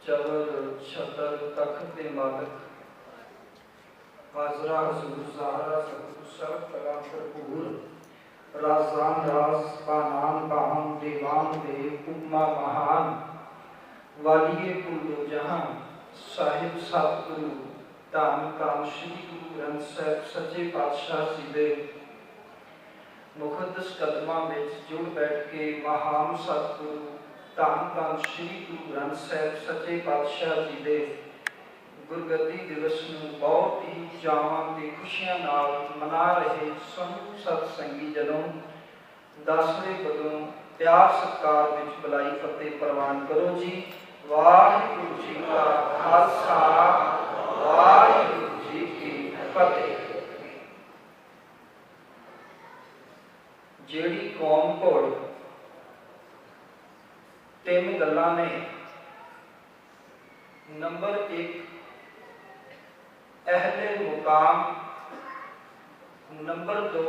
चबर छतर तख्त मालक हाजरा हजूर ज़ाहरा सतगुरु सब कला भरपूर राजान राज बानान बाहम देवान देव उपमा महान वालिए कुल जहां साहिब सतगुरु धन काल श्री गुरु ग्रंथ साहिब सच्चे पातशाह जी दे मुकद्दस कदमां विच जुड़ बैठ के महान सतगुरु धन काल श्री गुरु ग्रंथ साहिब सच्चे पातशाह जी दे गुरगद्दी दिवस नूं बहुत ही चावां ते खुशियां नाल मना रहे समूह सतसंगी जनों 10वें बदों प्यार सत्कार विच बुलाई फतेह प्रवान करो जी। वाहिगुरू जी का खालसा वाहिगुरू जी की फतेह। जेड़ी कौम कोल तीन गल्लां ने, नंबर 1 अहले मुकाम, नंबर 2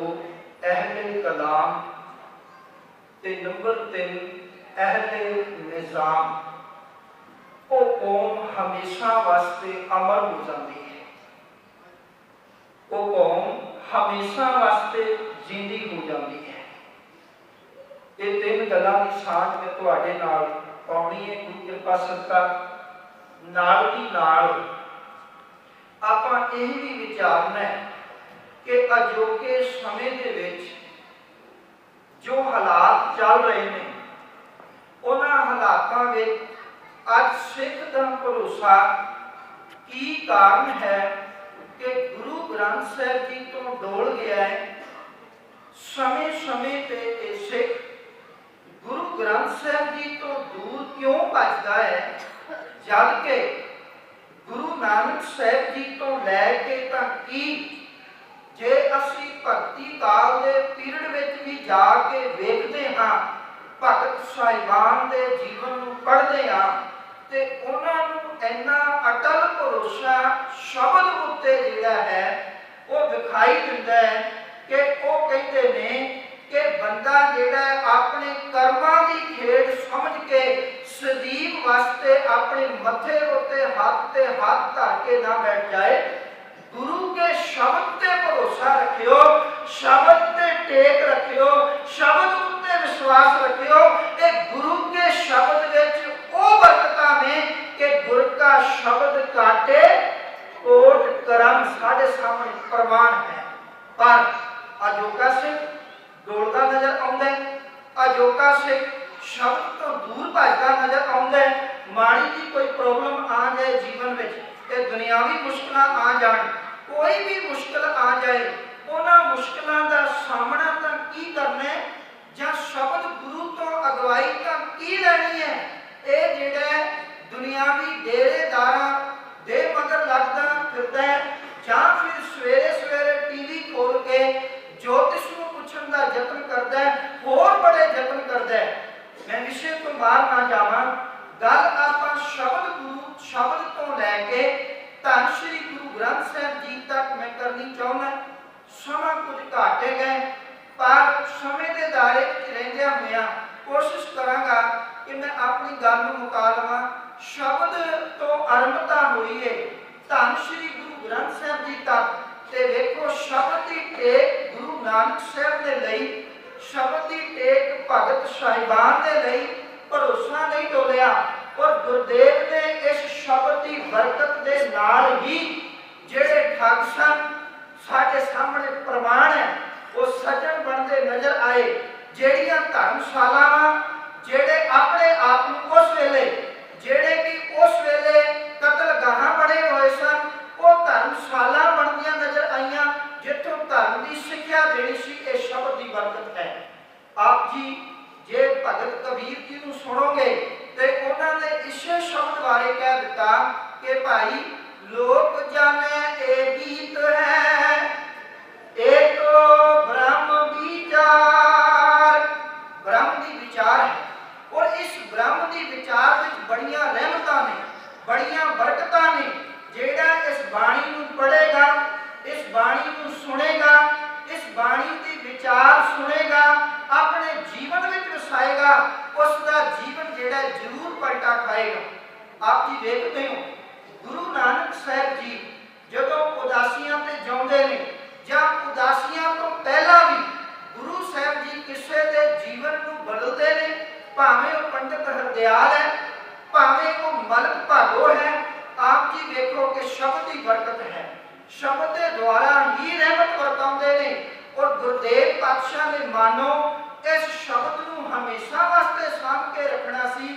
अहले कलाम ते नंबर 3 अहले निज़ाम, वो कौम हमेशा वास्ते अमर हो जाती है, वो कौम हमेशा वास्ते जिंदी हो जाती है। ये तीन गल्लां की साझ में तुहाडे नाल पाउणी है गुरु कृपा सदका। नाल दी नाल आपां यह भी विचारना है कि अजोके समय दे विच जो हालात चल रहे हैं उन्हां हालातां विच अज सिख दा भरोसा की कारण है कि गुरु ग्रंथ साहिब जी तो डोल गया है। समय समय पे ये सिख गुरु ग्रंथ साहिब जी तो दूर क्यों भजदा है, जबकि गुरु नानक साहिब जी तो लैके तक की जे असी भगती काल के पीरियड में भी जाके वेखते हाँ, भगत साहिबान के जीवन को पढ़ते हाँ, तो उन्होंने इन्ना अटल भरोसा शब्द उत्ते जिहड़ा है वो दिखाई दिंदा है कि वो कहते ने कि बंदा जिहड़ा अपने कर्मां की खेड समझ के सदीव वास्ते अपने मथे उत्ते हाथ धर के ना बैठ जाए। गुरु के शब्द ते भरोसा रखियो, शब्द ते टेक रखियो, शब्द उत्ते विश्वास रखियो। ये गुरु के शब्द विच ओ बरकतां ने कि गुरु का शब्द काटे कोट करम साडे सामने प्रमाण है। पर अजोका सिख दौड़ता नजर आउंदा है, अजोका सिख शब्द तो दूर भजदा नजर आउंदा है। माड़ी जी कोई प्रॉब्लम आ जाए जीवन में, दुनियावी मुश्किल आ जाए, कोई भी मुश्किल आ जाए, उन्हां मुश्किलों का सामना तो की करना है या शब्द गुरु तो अगवाई तो की लेनी है। ये जिहड़ा दुनियावी डेरेदारां दे मगर लगदा फिरदा है या फिर सवेरे सवेरे टीवी खोल के ज्योतिष को पूछण का यत्न करता है, होर बड़े यत्न करता है। मैं विषय तो बाहर ना जावां, गल आपां शब्द गुरु शब्द तो लैके धन श्री गुरु ग्रंथ साहिब जी तक मैं करनी चाहना। समा कुछ घाटे गए पर समय के दायरे रहिंदियां होइयां कोशिश करांगा कि मैं अपनी गल नूं मुका लवां। शब्द तो आरंभता हुई है धन श्री गुरु ग्रंथ साहिब जी तक, ते वेखो शब्द की टेक गुरु नानक साहिब दे लई, शब्द की टेक भगत साहिबान दे लई भरोसा नहीं डोलिया। और गुरुदेव ने इस शब्द की बरकत के नाल ही जेड़े ठग सन साडे सामने प्रमाण है वो सजन बनते नजर आए। जेड़ियां धर्मशालावां जेड़े अपने आप को उस वेले जेड़े कि उस वेले कतलगाहां बने हुए सन, वो धर्मशाला बनदियां नजर आईयां जिथों धर्म की सिक्ख्या देनी सी। इस शब्द की बरकत है। आप जी जे भगत कबीर जी को सुनोगे तो उन्होंने इसे शब्द बारे कह दिता कि भाई लोक जाने ए गीत है एक ब्रह्म विचार, ब्रह्म की विचार है। और इस ब्रह्म की विचार में बड़ियां रहमतां ने, बड़ियां बरकतां ने। जेड़ा इस बाणी को पढ़ेगा, इस बाणी को सुनेगा, इस बाणी की विचार सुनेगा, अपने जीवन में वसाएगा, उसका जीवन जेड़ा जरूर पलटा खाएगा। आप जी देखते हो गुरु नानक साहब जी जदों उदासियां ते जाउंदे ने जां उदासियां तो पहला भी गुरु साहब जी किसी के जीवन को बदलते हैं, भावें वो पंडित हरदयाल है, भावें वो मलक भागो है। आप जी देखो कि शब्द की बरकत है, शब्द के द्वारा ही रहमत वरताउंदे ने। और गुरुदेव पातशाह ने मानो इस शब्द को हमेशा वास्ते साम के रखना सी।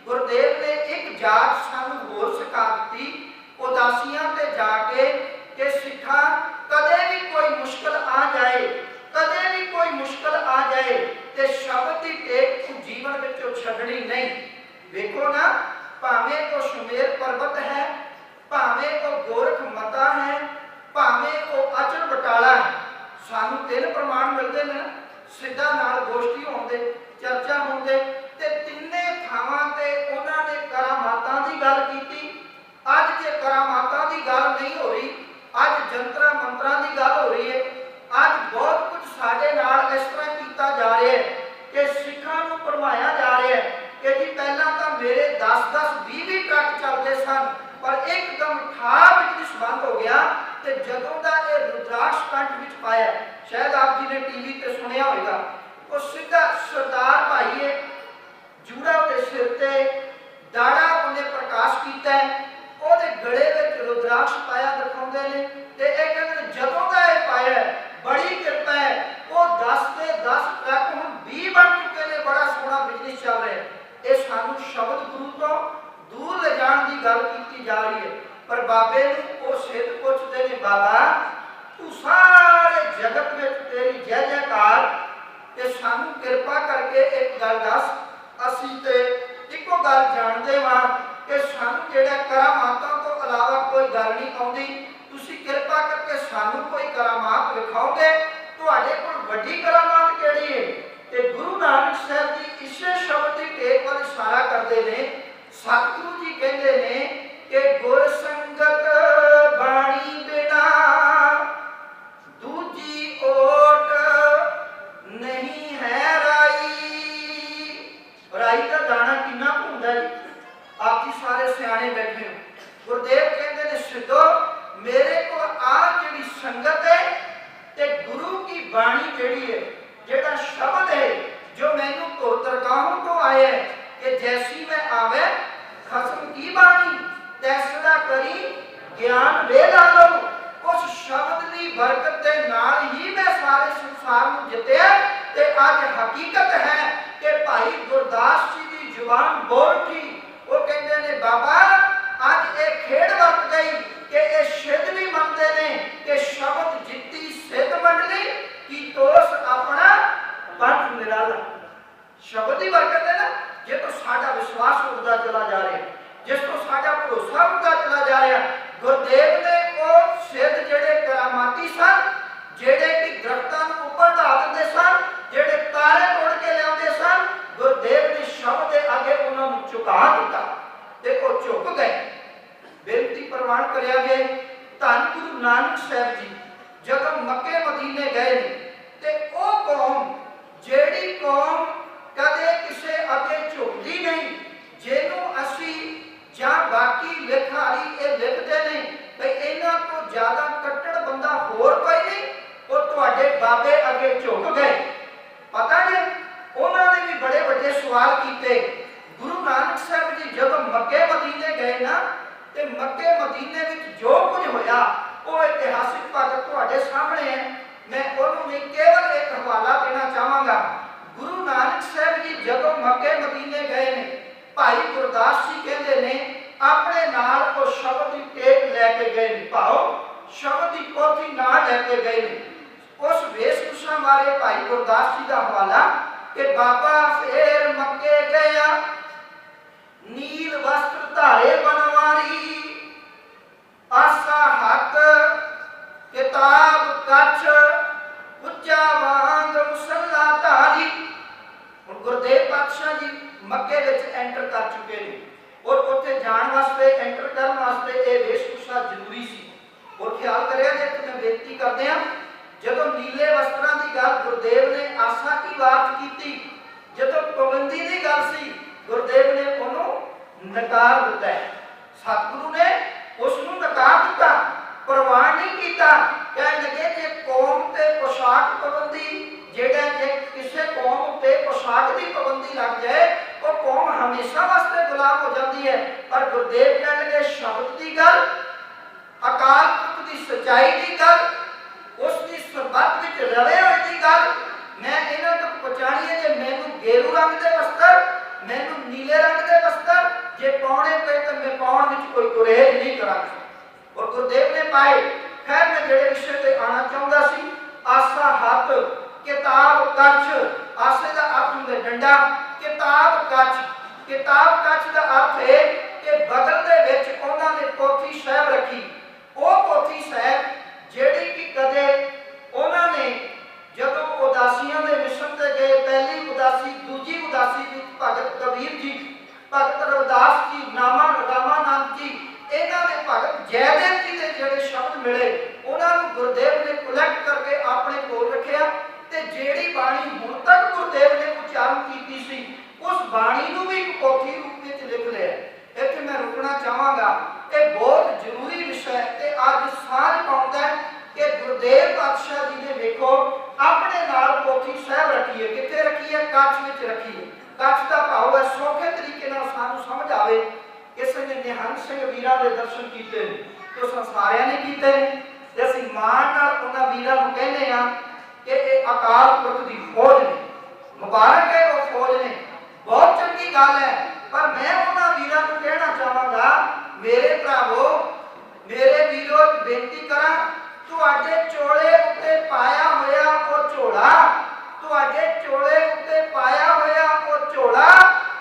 गुरुदेव ने एक जात सानू होर सिखा दी उदासियां ते जाके कि सिखा कदे भी कोई मुश्किल आ जाए, कदे भी कोई मुश्किल आ जाए ते शब्द की टेक तू जीवन विचों छड्डनी नहीं। देखो ना, भावें को सुमेर पर्वत है, भावें को गोरख मता है, भावें को अचल बटाला है, सानू तीन प्रमाण मिलते हैं। सिद्धा नाल गोष्ठी होंदे, चर्चा होंदे ते तिन्ने थावां ते उन्हां ने करामातां दी गल कीती। अज जे करामातां दी गल नहीं हो रही, अज जंतरा मंत्रा की गल हो रही है। अज बहुत कुछ साडे नाल इस तरह किया जा रहा है कि सिखां नूं भरमाया जा रहा है कि जी पहला तो मेरे 10-10 20 ट्रक चलते सन, पर एकदम ठा बिजनेस बंद हो गया। तो जदों का यह रुद्राक्ष कंठ विच पाया, शायद आप जी ने टीवी ते सुनिया होगा, वो सीधा सरदार भाई है, जूड़ा उहदे सिर ते, दाड़ा उन्हें प्रकाश किया है, ਉਹਦੇ गले में रुद्राक्ष पाया दिखाते हैं। तो यह कहते जदों का यह पाया बड़ी कृपा है, वो 10 के 10 ट्रक हुण 20 बन चुके हैं, बड़ा सोहना बिजनेस चल रहा है। ये सानू शब्द गुरु तो दूर ले जाने की गल की जा रही है। पर बाबे वो सिद्ध पुछते हैं, बाबा तू सारे जगत में तेरी जय जयकार, ये सानू कृपा करके एक गल दस, असीं ते इको गल जानते वां कि सानू जिहड़ा करामातां तो अलावा कोई गल नहीं आउंदी, तुसीं कृपा करके सानू कोई करामात विखाओगे, तुहाडे कोल वड्डी करामात किहड़ी है? ते गुरु नानक साहब जी इसे शब्द की टेक वाल इशारा करते हैं। सतगुरु जी कहते हैं कि गुर संगत बाणी बिना दूजी ओट नहीं है राई। राई का दाना कितना हुंदा जी? आप जी सारे सियाने बैठे हो। गुरुदेव कहते हैं सिद्धो मेरे को आ जिहड़ी संगत है ते गुरु की बाणी जिहड़ी है, जिहड़ा शब्द है जो मैनू तुरतरगाहों तो आया है कि जैसी मैं आवे खसम की बाणी तैसड़ा करी ज्ञान वे ला लो। उस शब्द की बरकत के नाल ही मैं सारे संसार में जितया। ते अज हकीकत है कि भाई गुरदास जी की जुबान बोल थी, वो कहते ने बाबा अज ये खेड़ वरत गई कि ये सिद्ध भी मनते ने कि शब्द जित्ती सिद्ध मंडली की तोस अपना पंथ निराला। शब्द की बरकत है ना, जे तो साडा विश्वास उठता चला जा रहा है, जिस तो साडा भरोसा उठता चला जा रहा है। गुरुदेव ने वो सिद्ध जेड़े करामाती सन, जेड़े कि दरख्तां नूं उपर ढा दिंदे सन, जेड़े तारे तोड़ के लियाउंदे सन, गुरुदेव ने शब्द के आगे उन्हां नूं झुका दिता ते वो झुक गए। बेनती प्रवान करिया गया धन गुरु नानक साहब जी जब मक्के मदीने गए ते वो कौम जेड़ी कौम कदे किसे अगे झुकदी नहीं, जिन्हों असी जां बाकी लिखारी ये लिखते ने भाई इन्हां तो ज्यादा कट्टड़ बंदा होर कोई नहीं, वो तुहाडे बाबे अगे झुक गए। पता नहीं उन्होंने भी बड़े बड़े सवाल किए। गुरु नानक साहब जी जब मक्के मदीने गए ना, ते मक्के मदीने में जो कुछ होया वो इतिहासिक भगत तुहाडे सामने है। मैं उन्होंने नहीं केवल एक हवाला देना चाहांगा। गुरु नानक साहब जी जब मक्के मदीने गए ने, भाई गुरदास जी कहते ने अपने नाल वो शब्द की टेक लैके गए ने, भाओ शब्द की पोथी ना लैके गए ने। उस वेशभूषा बारे भाई गुरदास जी का हवाला कि बाबा फिर मक्के गया नील वस्त्र धारे बनवारी, आसा हक किताब कछ उच्चा वांग मुसल्ला धारी। गुरुदेव पातशाह जी मक्के विच एंटर कर चुके हैं और उत्थे जाण वास्ते एंटर करन वास्ते ये वेशभूषा जरूरी सी। और ख्याल करिया जे मैं बेनती करदे हां, जदों नीले वस्त्रां दी गल गुरुदेव ने आसा की बात की, जदों पाबंदी की गल सी गुरुदेव ने उन्होंने नकार दिता है। सतगुरु ने उसनूं नकार दिता, प्रवान नहीं किया। कह लगे जे कौम ते पोशाक पाबंदी, जेड़ा जे किसी कौम ते पोशाक की पाबंदी लग जाए वो कौम हमेशा वास्ते गुलाम हो जाती है। पर गुरुदेव कह लगे शब्द की गल, अकाल पुरख की सच्चाई की गल, उसकी सरबत विच रवे हुए की गल मैं इन्हां तक पहुंचानी है। जे मैनूं गेरू रंग के वस्त्र, मैनूं नीले रंग के वस्त्र जे पाने पे तो मैं पाउण विच कोई गुरेज नहीं करांगा। और गुरुदेव ने पाए। खैर मैं जेड़े विषय ते आना चाहुंदा सी, आसा हथ किताब कच्छ, आसे का अर्थ हुंदा डंडा, किताब कच्छ, किताब कच्छ का अर्थ है कि बगल दे विच उन्हां ने पोथी साहिब रखी। वो पोथी साहिब जेड़ी कि कदे उन्हां ने जदों उदासियां दे मिशन ते गए, पहली उदासी दूजी उदासी विच भगत कबीर जी, भगत रविदास जी, रामानंद जी, इन्हां ने भगत जयदेव जी के जेड़े शब्द मिले उन्हां नूं गुरुदेव ने कलैक्ट करके अपने कोल रखिया ते जेड़ी बाणी हुण तक गुरुदेव ने उच्चारण कीती सी उस बाणी नूं भी एक पोथी रूप विच लिख लिया। इत्थे मैं रुकना चाहांगा, ये बहुत जरूरी विषय ते अज सार पाउंदा है कि गुरुदेव पातशाह जी ने देखो अपने नाल पोथी साहिब रखी है। कित्थे रखी है? कच्छ विच रखी है। कच्छ का भाव है सौखे तरीके नाल सानूं समझ आवे। इस ने निहंग सिंह वीरां दे दर्शन कीते तो संसारियां ने कीते ते असीं मान नाल उन्हां वीरां नूं कहने आ कि ये अकाल पुरख दी फौज ने, मुबारक है वो फौज ने, बहुत चंगी गल है। पर मैं उन्हां वीरां नूं कहना चाहांगा, मेरे भरावो, मेरे वीरों बेनती करा, तुहाडे चोले उत्ते पाया होया वो झोला, तुहाडे चोले उत्ते पाया होया वो झोला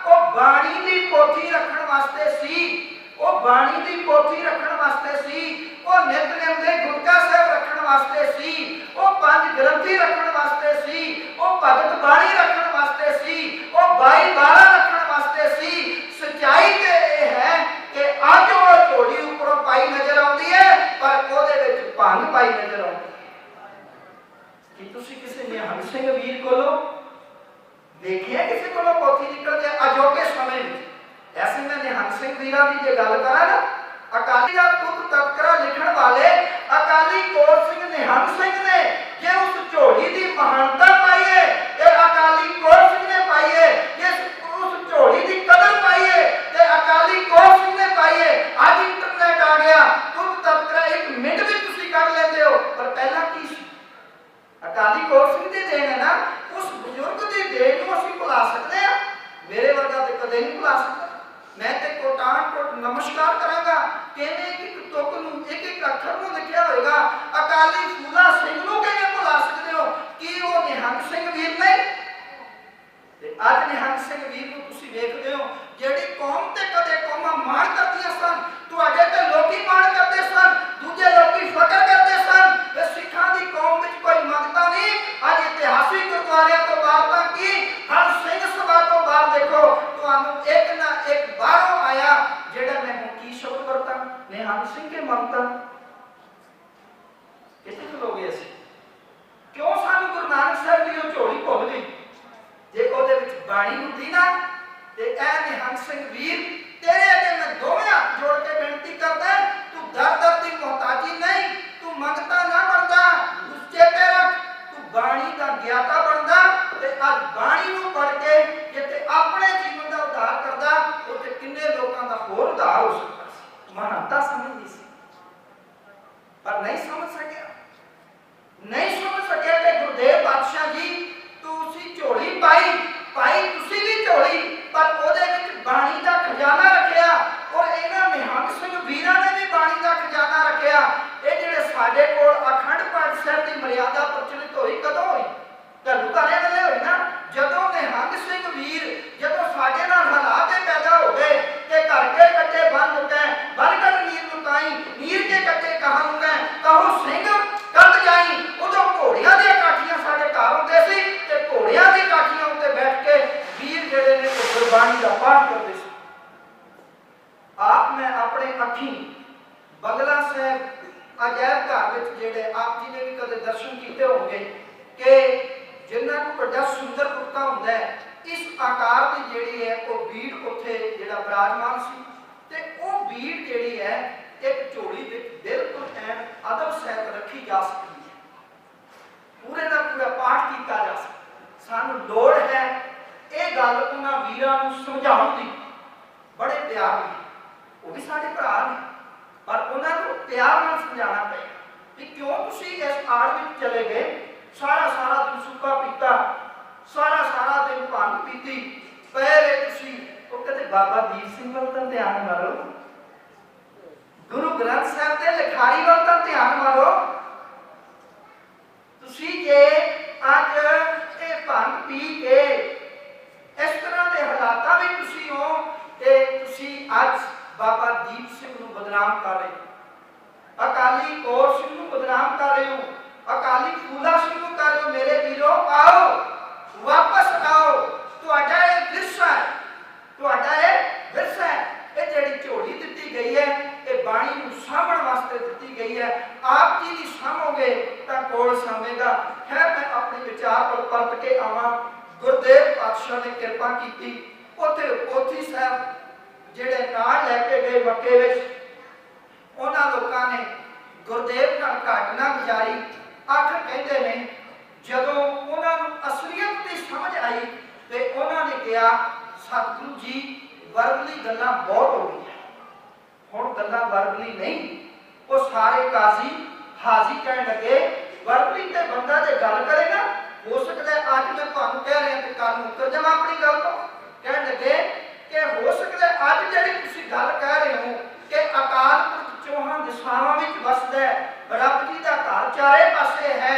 वो बाणी दी पोथी रखण वास्ते सी, वो बाणी दी पोथी रखण वास्ते सी, वो नितनेम दे गुटका साहिब रखण वास्ते सी, वो पंज ग्रंथी रखण वास्ते सी, वो भगत बाणी रखण वास्ते सी, वो 22-12 रखण वास्ते सी। सच्चाई ते यह है कि अज वो झोली उपरों पाई नजर आउंदी है पर ओदे विच भंग पाई नजर आउंदी है। कि तुसी किसी निहंग सिंह वीर कोलों देखिए किसी को पोथी निकलती है अजोके समय में? ऐसे में निहंग सिंह वीरां की जो गल करा ना, अकाली का तुक तत्करा लिखण वाले अकाली कौर सिंह निहंग सिंह ने जे उस झोली की महानता पाई है, ये अकाली कौर सिंह ने पाई है, ये उस झोली की कदर पाई है, ये अकाली कौर सिंह ने पाई है। आज इंटरनेट आ गया, तुक तत्करा 1 मिनट भी तुसी कर लेंदे हो, पर पहला की सी? अकाली कौर सिंह दी देन है ना, उस बुजुर्ग दी देन नूं असीं भुला सकते हैं? मेरे वर्गा ते कदे नहीं भुला सकदा। मैं ते कोटान कोट नमस्कार करांगा किवें एक तुक नूं एक अखर नूं लिखिया होएगा, अकाली फूला सिंह नूं किवें भुला सकदे हो? कि वो निहंग सिंह वीर नहीं? ते अज निहंग सिंह वीर नूं तुसीं वेखदे हो जेड़ी कौम ते कदे कौमां माण करदियां सन, तुहाडे ते लोकी माण करदे सन, दूजे लोकी फकर करदे सन, ते सिखां दी कौम विच कोई मंगता नहीं। अज इतिहासिक गुरुद्वारियां तो बाहर तक की हर सिंह सभा तो बाहर देखो तुहानूं एक ना एक बाहरों आया जेड़ा मैं हुण की शब्द वरतां निहंग सिंह के मंगता किथे खलोगे असीं? क्यों सानूं गुरु नानक साहिब दी ओह झोली भुल गई? जे ओहदे विच बाणी हुंदी ना ते ऐ निहंग सिंह वीर तेरे अगे मैं दोवें हाथ जोड़ के बेनती करदा, तू दर-दर दी मोहताजी नहीं, तू मंगता ना बनदा, तू चेते रख, तू बाणी दा ज्ञाता बनदा ते अज बाणी नूं पढ़ के जिथे अपने जीवन दा उद्धार करदा उत्थे किन्ने लोकां दा होर उद्धार हो सकदा सी। महानता समझदी सी पर नहीं समझ सकिया, नहीं समझ सकिया कि गुरुदेव पातशाह जी तुसी झोली पाई तुसी भी झोली पर ओदे विच बाणी दा खजाना रखिया और इन्हां निहंग सिंह वीरां ने भी बाणी दा खजाना रखिया। ये जिहड़े साडे कोल अखंड पाठ साहिब दी मर्यादा प्रचलित होई कदों होई? घल्लूघारे वेले होई ना, जदों निहंग सिंह वीर जदों साडे नाल हालात पैदा हो गए कि घर के कट्टे बन लुकै बनकर नीर लुकाई, नीर के कट्टे कहां लुकै कहो सिंह कद जाई, उदों घोड़ियां दी काठियां साडे घर हुंदे सी ते घोड़ियां दी काठियां उत्ते बैठ के वीर जिहड़े ने गुरबाणी दा पाठ करदे सी। आप मैं अपने अखी बंगला साहिब अजायब घर विच जिहड़े आप जी ने भी कदे दर्शन कीते होंगे कि जिन्ना को बड़ा सुंदर कुत्ता हुंदा है इस आकार की जिहड़ी है वो भीड़ उत्थे जिहड़ा विराजमान सी ते वो बीड़ जिहड़ी है एक झोली विच बिल्कुल ऐन अदब सहित रखी जा सकती है, पूरे का पूरा पाठ किया जा सकता। सानू लोड़ है ये गल उन्हां वीरां नूं समझाउण दी, बड़े प्यार नाल, वो भी साडे भरा ने, पर उन्हां नूं प्यार नाल समझाना पएगा कि क्यों तुसीं इस आड़ विच चले गए, सारा सारा दिन सुक्का पीता, सारा सारा दिन भंग पीती पे वे तुसीं। वो कहते बाबा दीप सिंह वल तां ध्यान मारो, गुरु ग्रंथ साहिब दे लिखारी वल तां ध्यान मारो। तुसीं जे अज ये भंग पी के इस तरह के हालात भी तुसीं हो ते तुसीं अज बाबा दीप सिंह नूं बदनाम कर रहे हो, अकाली कौर सिंह नूं बदनाम कर रहे हो, अकाली फूला सिंह नूं कर रहे हो। मेरे वीरो आओ, वापस आओ, तुहाडा ये विरसा है, तुहाडा ये विरसा है। ये जिहड़ी झोली दित्ती गई है ये बाणी नूं सामण वास्ते दित्ती गई है, आप जी भी सामोगे तां कोल सामेगा। खैर मैं अपने विचार पर परत के आवां। गुरदेव पातशाह ने कृपा की, उत्थे पोथी साहब जिहड़े नाल लैके गए मक्के विच, उन्हां लोकां ने गुरदेव नाल घट ना गुजारी। आखिर कहते ने जदों उन्हां नूं असलीयत दी समझ आई ते उन्हां ने कहा सतगुरु जी वर्गली गल्लां बहुत हो गई, हुण गल्लां वर्गली नहीं। वो सारे काजी हाजी कहण लगे वर्गली ते बंदा जे गल करेगा, हो सकता है अज मैं तुहानूं कह रहा ते कल मुकर जावां अपनी गल तो। कहण लगे कि हो सकता है अज जिहड़ी तुसीं गल कह रहे हो कि अकाल पुरख चौहां दिशावां विच वसदा है, रब जी दा घर चारे पासे है,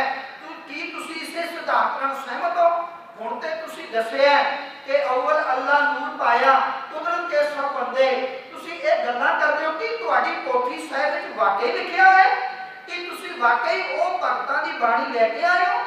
की तुसीं इसे सिद्धांत नाल सहमत हो? हुण ते तुसीं दस्सिआ कि अव्वल अल्लाह नूर पाया, कुदरत के सब बंदे। तुसीं ये गल्लां करदे हो कि तुहाडी पोथी साहिब विच वाकई लिखिआ है कि तुसीं वाकई वो भगतां दी बाणी लैके आए हो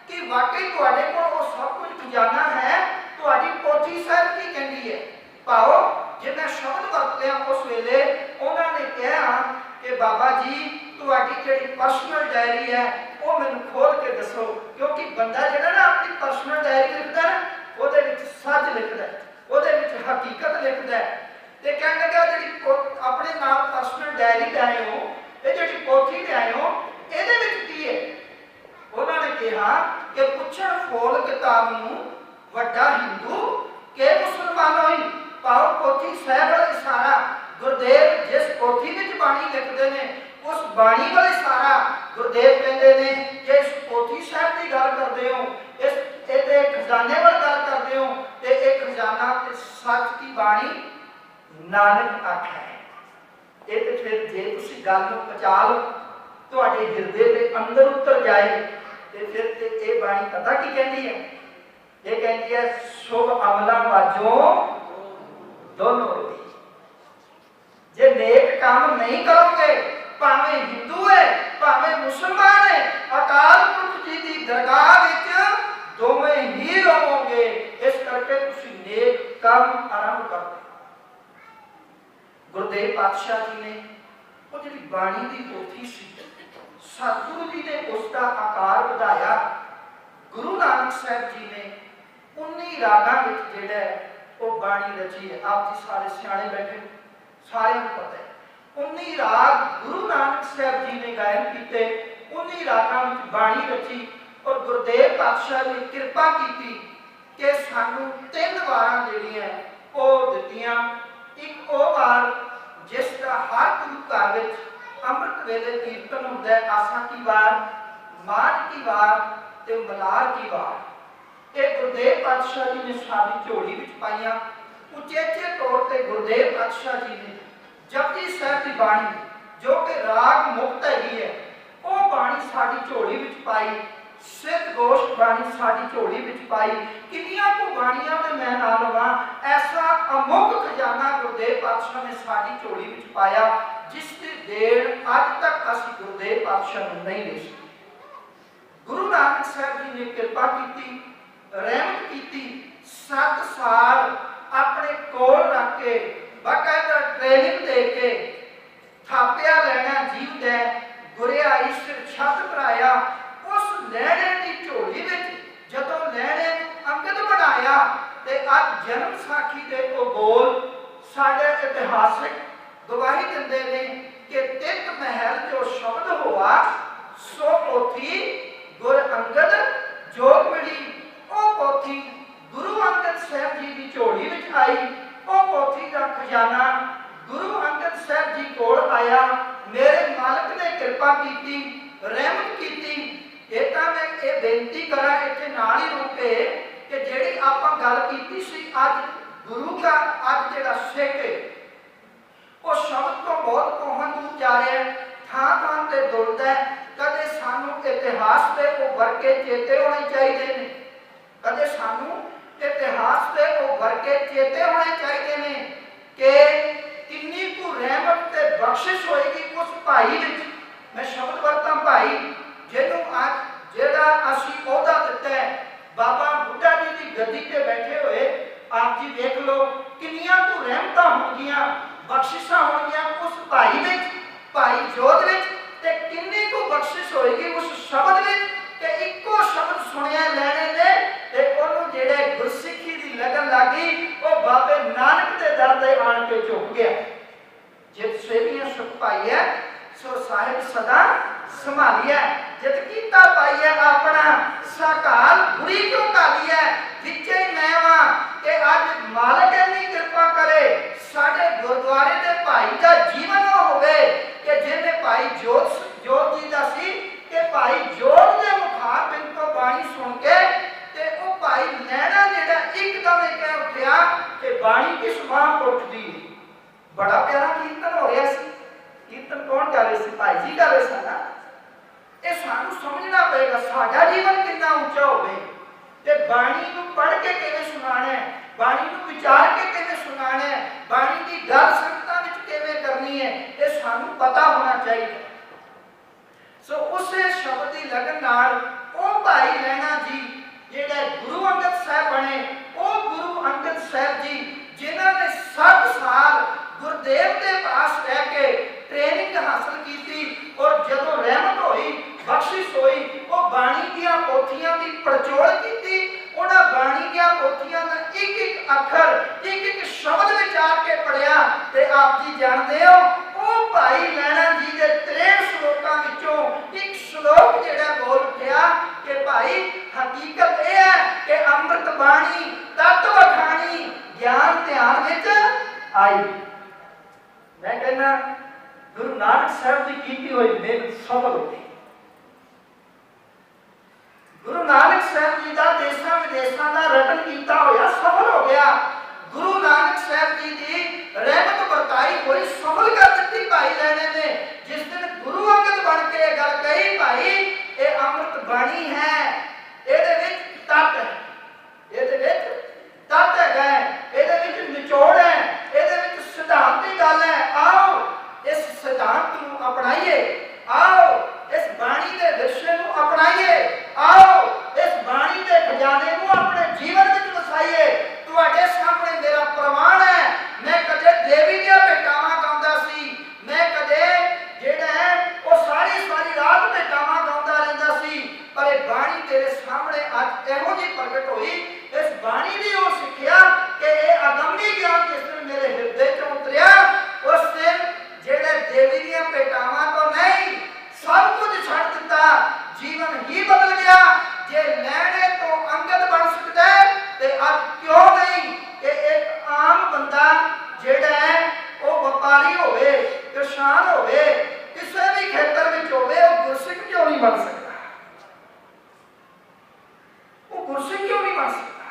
कि वाकई तुहाडे कोल वो सब कुछ खजाना है? तुहाडी पोथी साहिब की कहंदी है? पाओ जे मैं शब्द वरतिआ उस वेले उन्हां ने कहा कि बाबा जी तुहाडी जिहड़ी पर्सनल डायरी है वो मैनूं खोल के दसो, क्योंकि बंदा जिहड़ा ना अपनी पर्सनल डायरी लिखदा ना ਉਹਦੇ ਵਿੱਚ ਸੱਚ ਲਿਖਦਾ, ਉਹਦੇ ਵਿੱਚ ਹਕੀਕਤ ਲਿਖਦਾ। ਤੇ ਕਹਿਣ ਲੱਗਾ ਜਿਹੜੀ ਆਪਣੇ ਨਾਮ ਪਰਸਨਲ ਡਾਇਰੀ ਲੈ ਆਏ ਹੋ, ਇਹ ਜਿਹੜੀ ਪੋਥੀ ਲੈ ਆਏ ਹੋ, ਇਹਦੇ ਵਿੱਚ ਕੀ ਹੈ? ਉਹਨਾਂ ਨੇ ਕਿਹਾ ਕਿ ਪੁੱਛਣ ਫੋਲ ਕਿਤਾਬ ਨੂੰ ਵੱਡਾ ਹਿੰਦੂ ਕਿ ਮੁਸਲਮਾਨ ਹੋਈ। ਭਾਵ ਪੋਥੀ ਸਾਹਿਬ ਵਾਲਾ ਇਸ਼ਾਰਾ ਗੁਰਦੇਵ ਜਿਸ ਪੋਥੀ ਵਿੱਚ ਬਾਣੀ ਲਿਖਦੇ ਨੇ उस बाणी वाले सारा गुरदेव कहते हैं जे इस पोथी साहब की गल करते हो, इस खजाने वाली गल करते हो, तो एक खजाना सच की बाणी नानक आख्या है। ये तो फिर जे तुसी गल नूं पचा लो, तुहाडे हिरदे दे अंदर उतर जाए, तो फिर ते ये बाणी पता की कहती है? ये कहती है शुभ अमला वाजों दोनों। जे नेक काम नहीं करोगे, भावें हिंदू है भावें मुसलमान है, अकाल पुरख जी की दरगाह विच दोवें ही रहोगे। इस करके तुसीं नेक काम आरंभ कर दो। गुरदेव पातशाह जी ने वो जी बाणी की पोथी सी, सतगुरु जी ने उसका आकार बढ़ाया। गुरु नानक साहब जी ने 19 रागां विच जिहड़ा वो बाणी रची है। आप जी सारे सियाणे बैठे, सारे को पता है 19 राग गुरु नानक साहब जी ने गायन किए, 19 रागां विच बाणी रची। और गुरदेव पातशाह ने कृपा की कि सानू 3 वारां जिहड़ियां वो दित्तियां। एक वो वार जिसका हर गुरु घर विच अमृत वेले कीर्तन हुंदा है, आसा की वार, मार की वार ते मलार की वार। ये गुरदेव पातशाह जी ने साडी झोली विच पाईयां। उचेचे तौर ते गुरदेव पातशाह जी ने जपजी साहब की बाणी जो कि राग मुक्त है वो बाणी साडी झोली विच पाई। सिद्ध गोष्ठ बाणी साडी झोली विच पाई। कितनियां को बाणियां में मैं ना लवां, ऐसा अमुक खजाना गुरदेव पातशाह ने साडी झोली विच पाया जिसकी देन अज तक असीं गुरदेव पातशाह नूं नहीं दे सके। गुरु नानक साहब जी ने कृपा की, रहमत की। 7 साल अपने कोल रख के बाकायदा ट्रेनिंग दे के थापिया लेना जीव दे गुरिया ईश्वर छत कराया। उस लैणे की झोली विच जदों लैणे अंगद बनाया ते अज जन्म साखी दे ओ बोल साडे इतिहासिक गवाही दिंदे ने कि तित महल जो शब्द हुआ सो पोथी गुर अंगद जोग मिली। ओ पोथी गुरु अंगद साहब जी की झोली विच आई। ओ पोथी का खजाना गुरु अंगद साहब जी कोल आया। मेरे मालिक ने कृपा की, रहमत की। एक मैं ये बेनती करा इत्थे नाल ही रुक के कि जिहड़ी आपां गल कीती सी अज गुरु का अज जिहड़ा सिख है वो शब्द तो बहुत कोहन दूर जा रहा है, थां थां ते दुलदा है। कदे सानू इतिहास के वो वर्के चेते होने चाहिए ने, कदे सानू इतिहास के वो वर्के चेते होने चाहिए ने कि किन्नी को रहमत ते बख्शिश होएगी उस भाई विच। मैं शब्द वरतां भाई जिन्हों अज जिहड़ा असीं ओहदा दिता है बाबा बुढ़ा जी की गद्दी ते बैठे हुए आप जी देख लो किन्नियां को रहमतां होणगियां बख्शिशां होणगियां उस भाई विच, भाई जोध विच, ते किन्नी को बख्शिश होएगी उस शब्द विच कि इक्को शब्द सुनिया लैणे ने ते ओनू जिहड़े गुरसिੱਖੀ दी लगन लगी वो बाबे नानक दे दर ते आण के झुक गया। जित सेवियां सुख पाई है सो साहिब सदा संभालिया। जित कीता पाई है अपना सकाल बुरी क्यों काली है। विचे मैं वां कि अज मालिक इन्नी कृपा करे साडे गुरुद्वारे दे भाई दा जीवन होवे कि जिवें भाई जोत जी दा सी कि भाई जोत दे मुखार बिन तो बाणी सुन के ते ओ भाई नैना जिहड़ा एकदम कह उठिया कि बाणी किस बांह उठदी। बड़ा प्यारा कीर्तन हो रहा सी। कीर्तन कौन कर रहे सी? भाई जी कर रहे सन ना। ये सानू समझना पड़ेगा साडा जीवन कितना ऊंचा होवे ते बाणी नूं पढ़ के किवें सुनाना है, बाणी नूं विचार के किवें सुनाना है, बाणी की गल संगतां विच किवें करनी है, ये सानू पता होना चाहिए। सो उस शब्द की लगन नाल ओ भाई लैना जी जिहड़े गुरु अंगद साहब बने, ओ गुरु अंगद साहब जी जिन्हां ने 7 साल गुरुदेव के पास रह के ट्रेनिंग हासिल की और जदों रहमत हुई बख्शिश हुई वो बाणी दियां पोथियां की पड़चोल की। उन्हां बाणी दियां पोथियां दा एक एक अखर एक एक शब्द विचार के पढ़िया ते आप जी जानते हो ओ भाई लैना जी के 63 श्लोकां विचों एक श्लोक जिहड़ा बोल उठिया कि भाई हकीकत यह है कि अमृत बाणी तत्व खानी ज्ञान ध्यान विच आई। मैं कहना गुरु नानक साहब की कीती हुई मेहनत सफल हो गई। गुरु नानक साहब जी का देशों विदेशों का रटन किया होया सफल हो गया। गुरु नानक साहब जी की रहमत बरताई हुई सफल कर दी भाई लैने ने। जिस दिन गुरु अंगद बन के गल कही भाई ये अमृत बाणी है, ਇਹਦੇ ਵਿੱਚ ਤੱਤ ਹੈ, ਇਹਦੇ ਵਿੱਚ ਤੱਤ ਹੈਗਾ, ਇਹਦੇ ਵਿੱਚ ਨਿਚੋੜ ਹੈ, ਇਹਦੇ ਵਿੱਚ ਸਿਧਾਂਤ ਦੀ ਗੱਲ ਹੈ। आओ इस सिद्धांत ਨੂੰ अपनाइए, आओ इस बाणी के विषय ਨੂੰ अपनाइए, आओ इस बाणी के खजाने ਨੂੰ अपने जीवन ਵਿੱਚ ਵਸਾਈਏ। ਤੁਹਾਡੇ ਸਾਹਮਣੇ ਮੇਰਾ ਪ੍ਰਮਾਣ ਹੈ मैं कदे देवी ਦੀਆਂ ਭੇਟਾਵਾਂ ਗਾਉਂਦਾ ਸੀ, मैं कदे ਜਿਹੜਾ ਹੈ ਉਹ ਸਾਰੀ रात ਭੇਟਾਵਾਂ ਗਾਉਂਦਾ ਰਹਿੰਦਾ ਸੀ, पर ये बाणी तेरे सामने आज एहो जी प्रगट हुई। इस बाणी की वो सिक्ख्या कि ये अगम्य ज्ञान जिस दिन मेरे हृदय च उतरिया उस दिन जेड़े देवी दी भेटावां तो नहीं सब कुछ छड़ दिता, जीवन ही बदल गया। जे लैणे तो अंगद बन सकता है ते आज क्यों नहीं कि एक आम बंदा जेड़ा है वो व्यापारी होवे, किसान होवे, किसी भी खेतर विच होवे, वो गुरसिख क्यों नहीं बन सकता? गुरसिख क्यों नहीं बन सकता?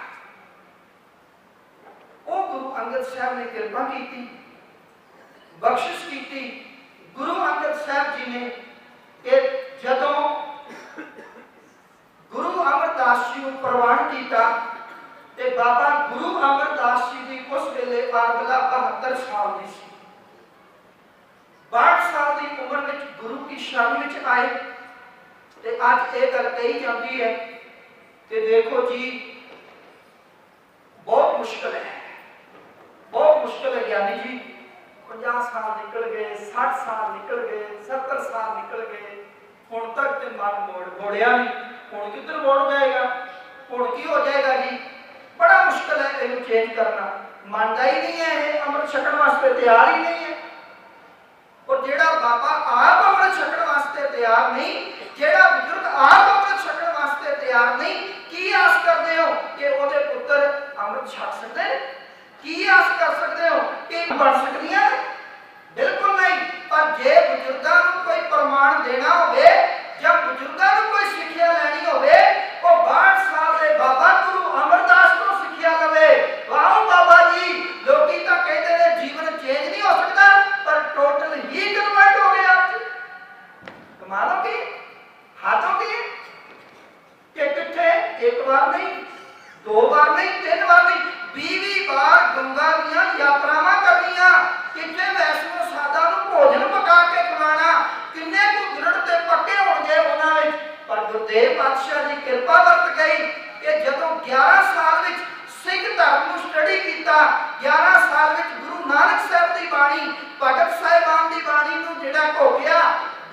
वो गुरु अंगद साहब ने कृपा की, बख्शिश की। गुरु अंगद साहब जी ने जदों गुरु अमरदास जी को प्रवान किया ते बाबा गुरु अमरदास जी की उस वेले आगला 72 साल की सी। 62 साल की उम्र में गुरु की शरण में आए ते आज ये गल कही जाती है कि देखो जी बहुत मुश्किल है, बहुत मुश्किल है ज्ञानी जी। 50 साल निकल गए, 60 साल निकल गए, 70 साल निकल गए, हुण तक ते मन मोड़िया नहीं, हुण किधर मोड़ जाएगा, हुण की हो जाएगा जी? बड़ा मुश्किल है इन्हें चेंज करना। मानता ही नहीं है, अमृत छकण वास्ते तैयार ही नहीं है। और जेड़ा बाबा आप अमृत छकण वास्ते तैयार नहीं, जेड़ा बुजुर्ग आप अमृत छकण वास्ते तैयार नहीं, की आस करते हो कि ओदे पुत्र अमृत छक सकते हैं? की आस कर सकते हो कि बन सकदियां? बिल्कुल नहीं। पर जे बुजुर्गां नूं कोई प्रमाण देना होवे या बुजुर्गां नूं कोई सिੱਖਿਆ ਲੈਣੀ होवे, ਉਹ 62 साल ਦੇ बाबा गुरु अमरदास ਤੋਂ ਸਿੱਖਿਆ लवे। वाह बाबा जी, लोकी ਤਾਂ ਕਹਿੰਦੇ ਨੇ ਜੀਵਨ चेंज नहीं हो सकता, पर टोटल ही कन्वर्ट हो गया आप जी। कमाल हो गई, हाथ हो गई कि कितने एक बार नहीं, 2 बार नहीं, 3 बार नहीं, 20 बार गंगा दियां यात्रावां करनियां, कितने वैष्णो साधा नूं भोजन पका के खिलाना, किन्ने को दृढ़ ते पक्के होणगे उन्हां विच। पर गुरदेव पातशाह जी किरपा वरत गई कि जदों 11 साल विच सिख धर्म नूं स्टडी कीता, 11 साल विच गुरु नानक साहब दी बाणी, भगत साहिबान दी बाणी नूं जिहड़ा घोकिया,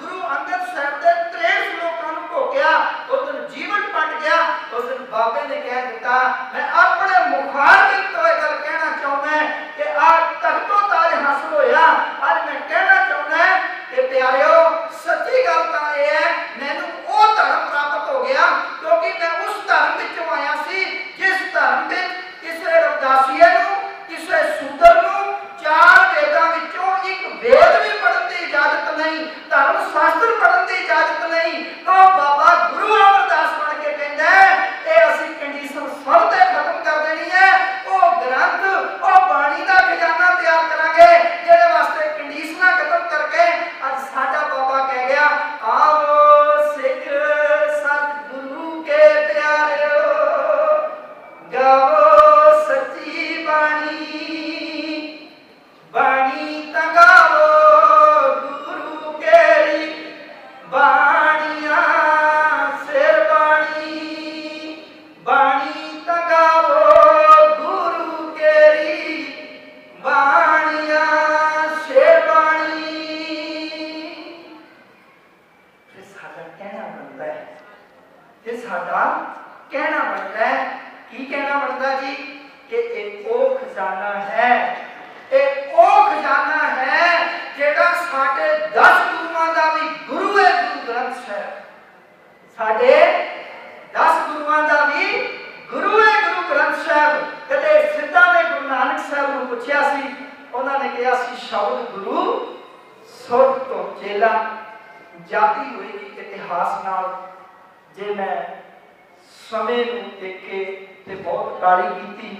गुरु अंगद साहब दे 63 श्लोकां नूं घोकिया, उस दिन जीवन पट गया। उस दिन बाबे ने कह दिता, मैं अपने मुखारबिन तो यह गल कहना चाहुंदा कि आज तख्तो ताज हासिल होया। आज मैं कहना चाहुंदा कि प्यारिओ, सच्ची गल तां यह है, मैनूं वो धर्म प्राप्त हो गया क्योंकि मैं उस धर्म विचों आया सी जिस धर्म विच किसी रविदासीए नूं, किसी सूदर नूं 4 वेदां विचों एक वेद भी पढ़न की इजाजत नहीं, धर्म शास्त्र पढ़न की इजाजत नहीं। तो बाबा गुरु अमरदास बन के कहंदा है, ये असीं कंडीशन सब ते खत्म कर देनी है, वो ग्रंथ, वो बाणी दा खजाना तैयार करांगे जिहदे वास्ते कंडीशनां खत्म करके अज साडा बाबा कह गया, आओ सिख सतगुरु के प्यारिओ, गाओ सच्ची बाणी, बाणी तगाओ गुरु केरी, बाणियां सिर बाणी, बाणी तगाओ गुरु केरी, बाणियां सिर बाणी। फिर साडा कहना बनता है, फिर साडा कहना बनता है, की कहना बनता जी कि एक ओ खजाना है, एक ओ खजाना है जेड़ा साडे 10 गुरुआं दा भी गुरु है, गुरु ग्रंथ साहिब। साडे 10 गुरुआं दा भी गुरु है, गुरु ग्रंथ साहिब। कदे सिद्धा ने गुरु नानक साहब नूं पुछया सी, उन्हां ने कहा सी शब्द गुरु सुर तो चेला, जाती होएगी इतिहास नाल। जे मैं समय नूं देखे ते बहुत गाली कीती,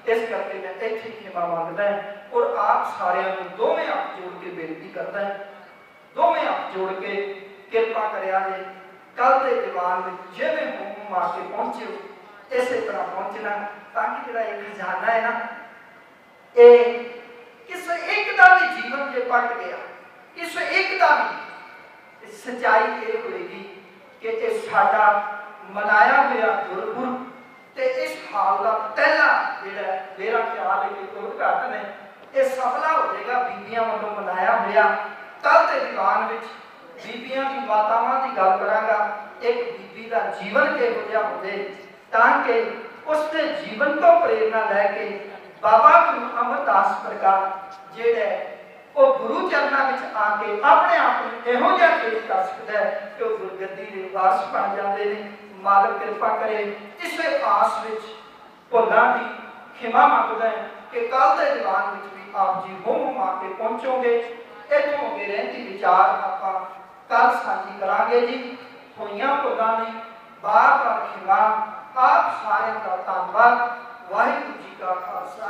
इस करके मैं इत्थे खिमा मंगदा है और आप सारिਆਂ ਨੂੰ ਦੋਵੇਂ ਹੱਥ जोड़ के बेनती करदा है, ਦੋਵੇਂ हੱਥ जोड़ के किरपा करिया जे कल दे दीवान विच जिवें हुम आ के पहुंचे हो इसे तरह पहुंचना, ताकि जिहड़ा एक खजाना है ना, ये किसी एक का भी जीवन जे पट गया, किसी एक का भी, सच्चाई ये होएगी कि ये साडा मनाया हुआ गुरपुरब ते इस हाल का पहला जिहड़ा मेरा ख्याल है कि उद्घाटन है, ये सफला हो जाएगा बीबियां वालों मनाया हुआ। कल के दीवान विच बीबियां की मातावां की गल करांगा, एक बीबी का जीवन किहो जिहा होवे ताकि उसके जीवन तो प्रेरणा लैके बाबा गुरु अमरदास प्रकाश जिहड़ा वो गुरु चरणों में आके अपने आप को इहो जिहा चेंज कर सकता है कि वो गुरगद्दी दे वारस बन जाते हैं। मालक कृपा करे, इसे आस विच भुल्लां दी खिमा मंगदा है कि कल के दीवान विच भी आप जी हुम आके पहुंचोगे। इत्थों अगे रहिंदी विचार आपां कल साझी करांगे जी। होइयां भुल्लां लई बार बार खिमा। आप सारिਆਂ ਦਾ ਧੰਨਵਾਦ। वाहिगुरू जी का खालसा।